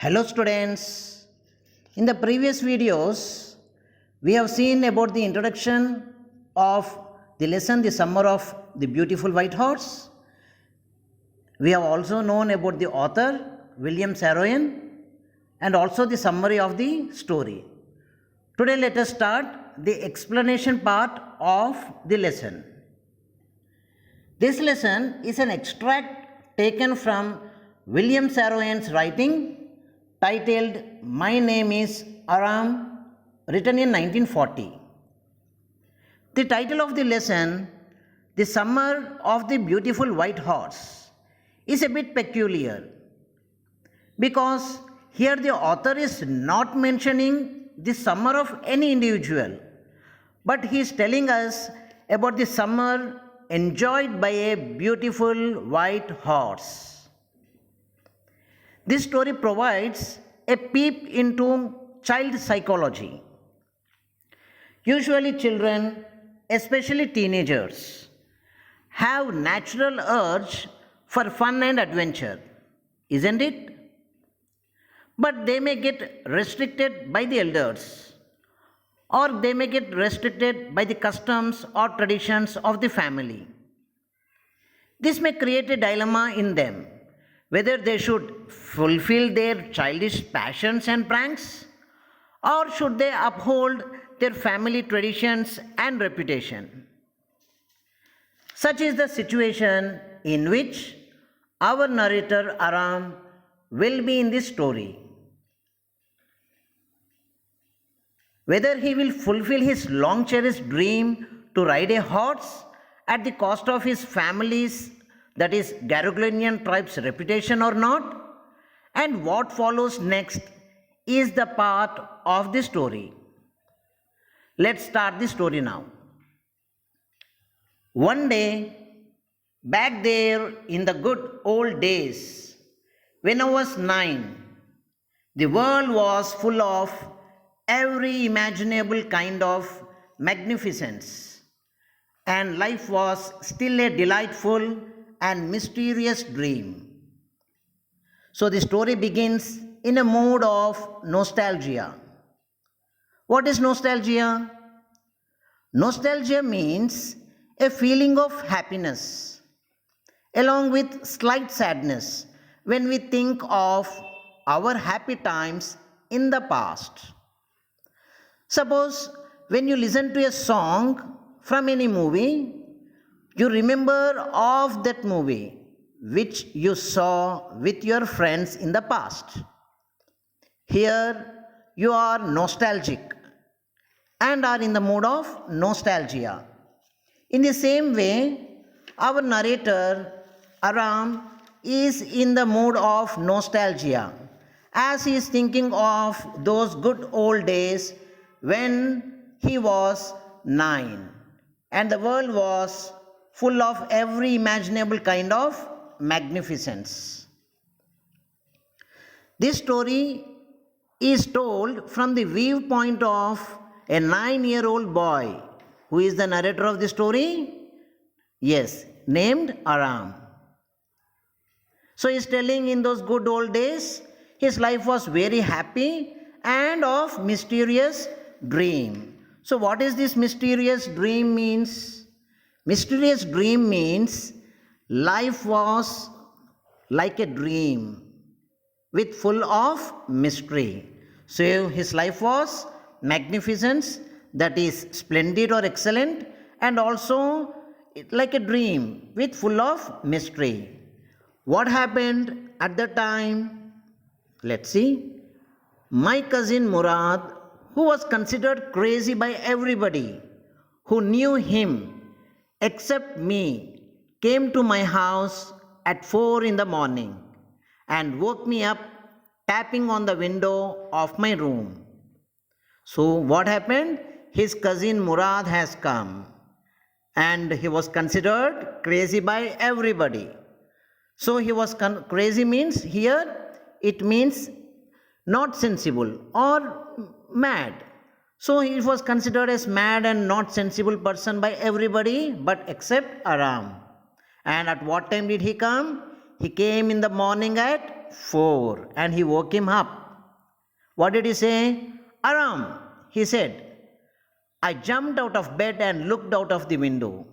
Hello students. In the previous videos, we have seen about the introduction of the lesson The Summer of the Beautiful White Horse. We have also known about the author William Saroyan and also the summary of the story. Today let us start the explanation part of the lesson. This lesson is an extract taken from William Saroyan's writing titled My Name is Aram, written in 1940. The title of the lesson, The Summer of the Beautiful White Horse, is a bit peculiar because here the author is not mentioning the summer of any individual, but he is telling us about the summer enjoyed by a beautiful white horse. This story provides a peep into child psychology. Usually, children, especially teenagers, have natural urge for fun and adventure, isn't it? But they may get restricted by the elders, or they may get restricted by the customs or traditions of the family. This may create a dilemma in them whether they should fulfill their childish passions and pranks, or should they uphold their family traditions and reputation. Such is the situation in which our narrator Aram will be in this story. Whether he will fulfill his long cherished dream to ride a horse at the cost of his family's, that is Garogulinian tribe's reputation or not, and what follows next is the part of the story. Let's start the story now. One day, back there in the good old days, when I was 9, the world was full of every imaginable kind of magnificence, and life was still a delightful and mysterious dream. So the story begins in a mood of nostalgia. What is nostalgia? Nostalgia means a feeling of happiness along with slight sadness when we think of our happy times in the past. Suppose when you listen to a song from any movie, you remember of that movie which you saw with your friends in the past. Here you are nostalgic and are in the mood of nostalgia. In the same way, our narrator Aram is in the mood of nostalgia as he is thinking of those good old days when he was 9 and the world was full of every imaginable kind of magnificence. This story is told from the viewpoint of a 9-year-old boy. Who is the narrator of the story? Yes, named Aram. So he is telling in those good old days, his life was very happy and of mysterious dream. So what is this mysterious dream means? Mysterious dream means life was like a dream with full of mystery. So his life was magnificence, that is splendid or excellent, and also like a dream with full of mystery. What happened at the time? Let's see. My cousin Murad, who was considered crazy by everybody who knew him except me, came to my house at 4 in the morning and woke me up tapping on the window of my room. So what happened? His cousin Murad has come and he was considered crazy by everybody. So he was crazy means here it means not sensible or mad. So he was considered as mad and not sensible person by everybody but except Aram. And at what time did he come? He came in the morning at 4 and he woke him up. What did he say? Aram, he said. I jumped out of bed and looked out of the window.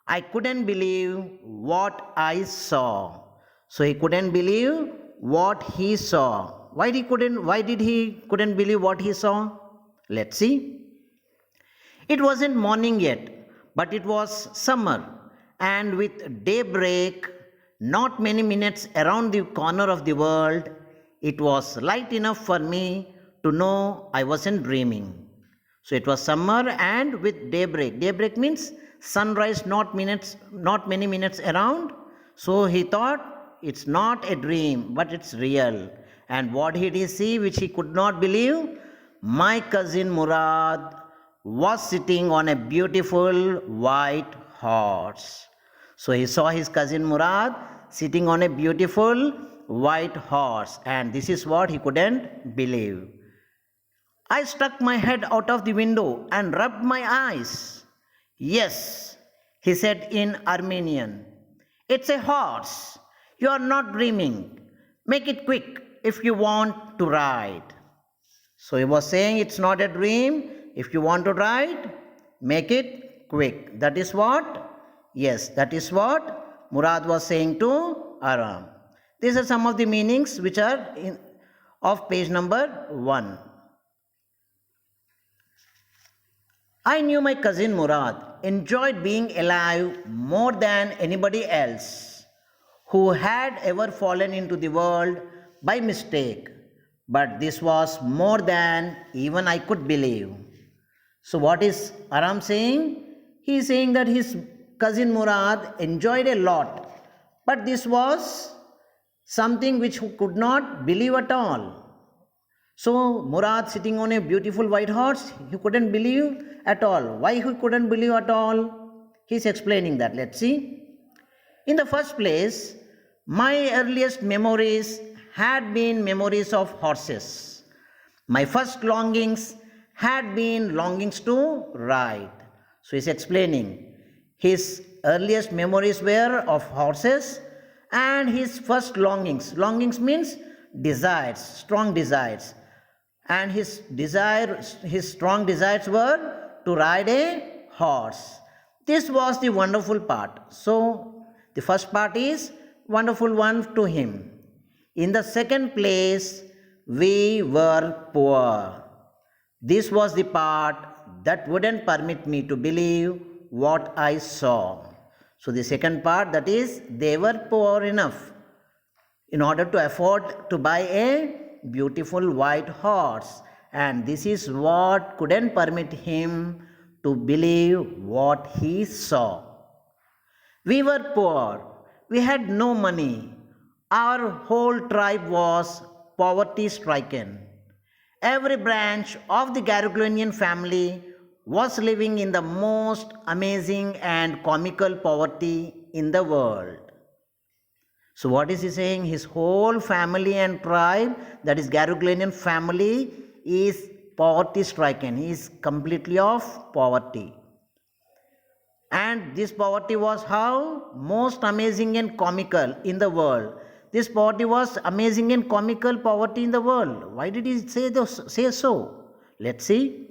I couldn't believe what I saw. So he couldn't believe what he saw. Why did he couldn't believe what he saw? Let's see. It wasn't morning yet, but it was summer, and with daybreak, not many minutes around the corner of the world, it was light enough for me to know I wasn't dreaming. So it was summer and with daybreak. Daybreak means sunrise, not many minutes around. So he thought it's not a dream, but it's real. And what did he see which he could not believe? My cousin Murad was sitting on a beautiful white horse. So he saw his cousin Murad sitting on a beautiful white horse, and this is what he couldn't believe. I stuck my head out of the window and rubbed my eyes. Yes, he said in Armenian. It's a horse. You are not dreaming. Make it quick if you want to ride. So he was saying it's not a dream. If you want to ride, make it quick. That is what? Yes, that is what Murad was saying to Aram. These are some of the meanings which are of page number 1. I knew my cousin Murad enjoyed being alive more than anybody else who had ever fallen into the world by mistake. But this was more than even I could believe. So what is Aram saying? He is saying that his cousin Murad enjoyed a lot. But this was something which he could not believe at all. So Murad sitting on a beautiful white horse, he couldn't believe at all. Why he couldn't believe at all? He is explaining that. Let's see. In the first place, my earliest memories had been memories of horses. My first longings had been longings to ride. So he's explaining his earliest memories were of horses and his first longings. Longings means desires, strong desires. And his strong desires were to ride a horse. This was the wonderful part. So the first part is wonderful one to him. In the second place, we were poor. This was the part that wouldn't permit me to believe what I saw. So the second part, that is, they were poor enough in order to afford to buy a beautiful white horse. And this is what couldn't permit him to believe what he saw. We were poor. We had no money. Our whole tribe was poverty stricken. Every branch of the Garugulonian family was living in the most amazing and comical poverty in the world. So what is he saying? His whole family and tribe, that is Garugulonian family, is poverty stricken. He is completely of poverty. And this poverty was how? Most amazing and comical in the world. This poverty was amazing and comical poverty in the world. Why did he say so? Let's see.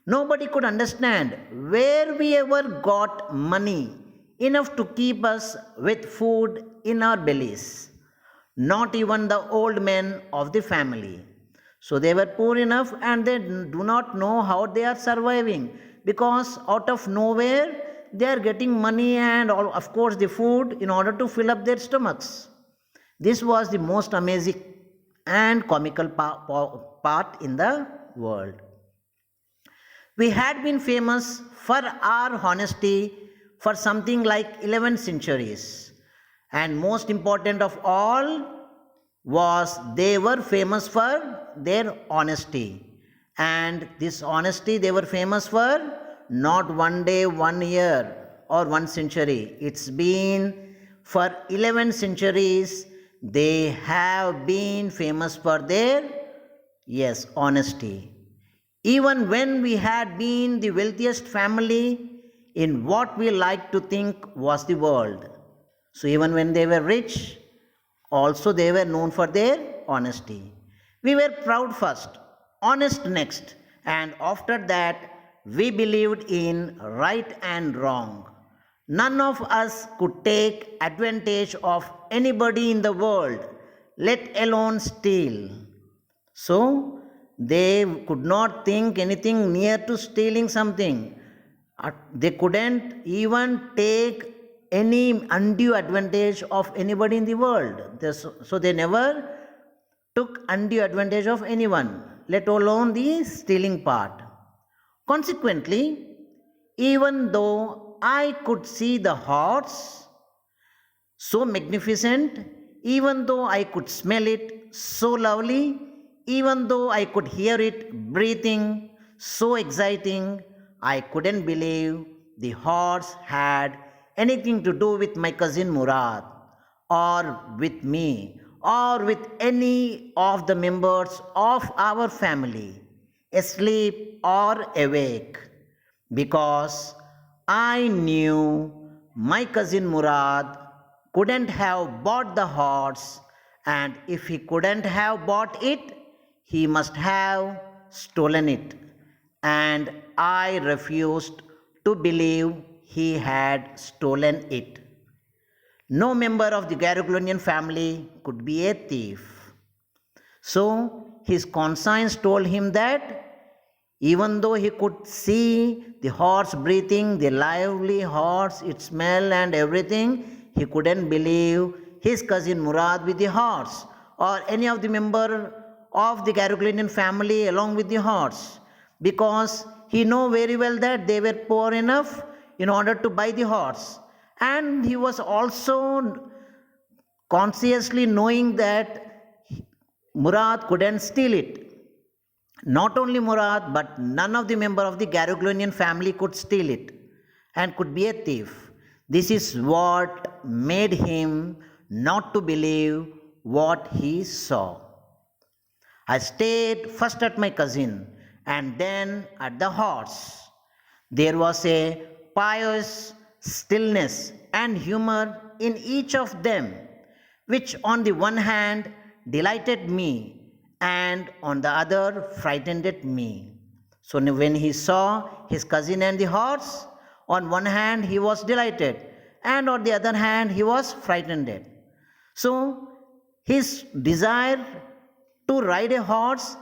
Nobody could understand where we ever got money enough to keep us with food in our bellies. Not even the old men of the family. So they were poor enough and they do not know how they are surviving, because out of nowhere they are getting money and of course the food in order to fill up their stomachs. This was the most amazing and comical part in the world. We had been famous for our honesty for something like 11 centuries. And most important of all was they were famous for their honesty. And this honesty they were famous for not one day, 1 year or 1 century. It's been for 11 centuries they have been famous for their, honesty. Even when we had been the wealthiest family in what we like to think was the world. So even when they were rich, also they were known for their honesty. We were proud first, honest next, and after that, we believed in right and wrong. None of us could take advantage of anybody in the world, let alone steal. So, they could not think anything near to stealing something. They couldn't even take any undue advantage of anybody in the world. So they never took undue advantage of anyone, let alone the stealing part. Consequently, even though I could see the horse so magnificent, even though I could smell it so lovely, even though I could hear it breathing so exciting, I couldn't believe the horse had anything to do with my cousin Murad, or with me, or with any of the members of our family, asleep or awake, because I knew my cousin Murad couldn't have bought the horse, and if he couldn't have bought it, he must have stolen it. And I refused to believe he had stolen it. No member of the Garruglonian family could be a thief. So his conscience told him that even though he could see the horse breathing, the lively horse, its smell and everything, he couldn't believe his cousin Murad with the horse, or any of the member of the Garruglonian family along with the horse, because he knew very well that they were poor enough in order to buy the horse. And he was also consciously knowing that Murad couldn't steal it. Not only Murad, but none of the member of the Garruglonian family could steal it and could be a thief. This is what made him not to believe what he saw. I stayed first at my cousin and then at the horse. There was a pious stillness and humor in each of them, which on the one hand delighted me and on the other frightened me. So when he saw his cousin and the horse, on one hand he was delighted and on the other hand he was frightened. So his desire to ride a horse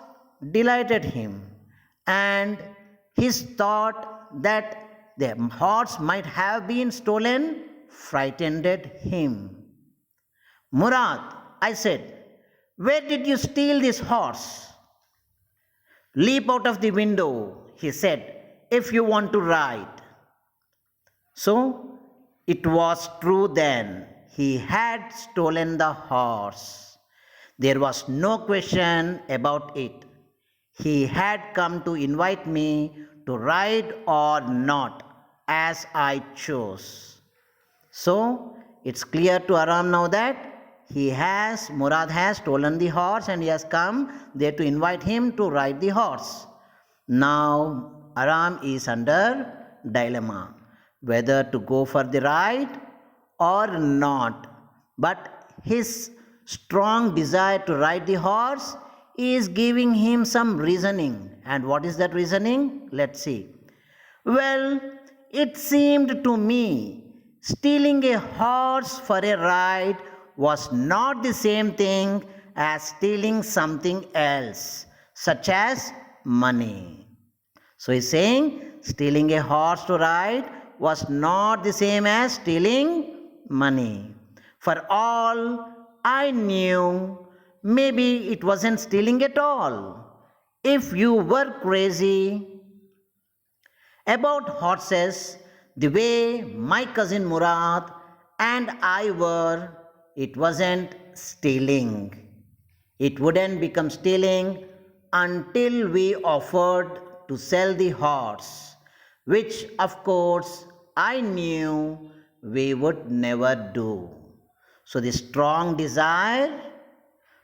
delighted him, and his thought that the horse might have been stolen frightened him. Murad, I said, where did you steal this horse? Leap out of the window, he said, if you want to ride. So it was true then. He had stolen the horse. There was no question about it. He had come to invite me to ride or not, as I chose. So it's clear to Aram now that Murad has stolen the horse and he has come there to invite him to ride the horse. Now Aram is under dilemma whether to go for the ride or not. But his strong desire to ride the horse is giving him some reasoning. And what is that reasoning? Let's see. Well, it seemed to me stealing a horse for a ride was not the same thing as stealing something else, such as money. So he's saying stealing a horse to ride was not the same as stealing money. For all I knew, maybe it wasn't stealing at all. If you were crazy about horses the way my cousin Murad and I were, it wasn't stealing. It wouldn't become stealing until we offered to sell the horse, which of course I knew we would never do. So the strong desire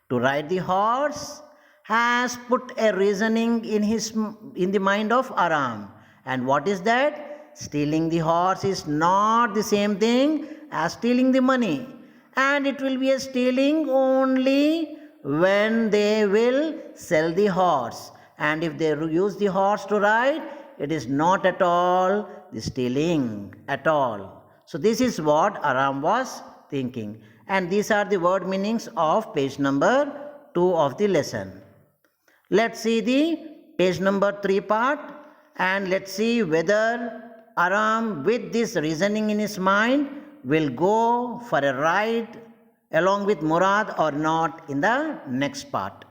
to ride the horse has put a reasoning in the mind of Aram. And what is that? Stealing the horse is not the same thing as stealing the money. And it will be a stealing only when they will sell the horse. And if they use the horse to ride, it is not at all the stealing at all. So this is what Aram was thinking. And these are the word meanings of page number 2 of the lesson. Let's see the page number 3 part, and let's see whether Aram, with this reasoning in his mind, will go for a ride along with Murad or not in the next part.